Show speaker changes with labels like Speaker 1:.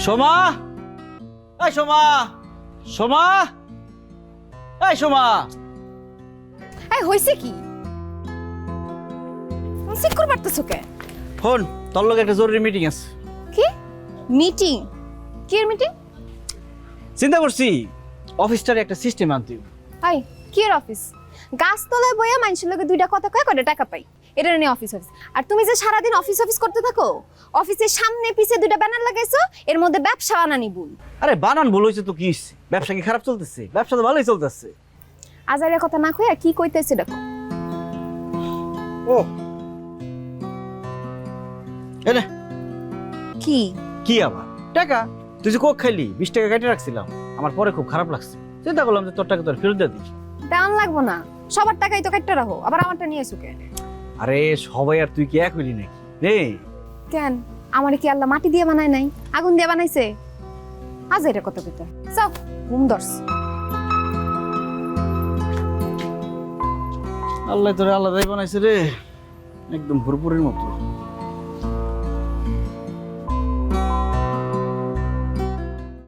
Speaker 1: সোমা, এই সোমা, সোমা, এই সোমা।
Speaker 2: এই হইছে কি? চেক করে পারতেছো কে?
Speaker 1: ফোন, তোর লগে একটা জরুরি মিটিং আছে।
Speaker 2: কি মিটিং? কি মিটিং?
Speaker 1: চিন্তা করছি অফিসটার একটা সিস্টেম আনতে হবে।
Speaker 2: আই কি এর অফিস? গাছতলায় বইয়া মানুষের লগে দুইটা কথা কয় কয়টা টাকা পাই, এটা নিয়ে অফিস অফিস। আর তুমি যে সারাদিন অফিস অফিস করতে থাকো, অফিসের সামনে পিছে দুইটা ব্যানার লাগাইছো, এর মধ্যে ব্যবসা বানানি ভুল।
Speaker 1: আরে বানান ভুল হয়েছে তো কি হইছে? ব্যবসা কি খারাপ চলতেছে? ব্যবসা তো ভালোই চলতেছে।
Speaker 2: আজারের কথা না কইয়া কি কইতেছে দেখো।
Speaker 1: ও এনে
Speaker 2: কি
Speaker 1: কি আবার টাকা? তুই যে কোক খাইলি 20 টাকা কেটে রাখছিলাম, আমার পরে খুব খারাপ লাগছে। চিন্তা করলাম যে তোর টাকা তোর ফেরত দিয়ে দিই।
Speaker 2: দাম লাগবো না, সবার টাকাই তো কাটতে রাখো, আবার আমারটা নিয়ে এসো কেন?
Speaker 1: আরে সবাই আর তুই কি এক হইলি নাকি রে?
Speaker 2: কেন আমারে কি আল্লাহ মাটি দিয়ে বানায় নাই, আগুন দিয়ে বানাইছে? আজারের কথা কইতে যাও, ঘুম ধরস।
Speaker 1: আল্লাহ তোরে আলাদাই বানাইছে রে, একদম ভুরপুরের মতো।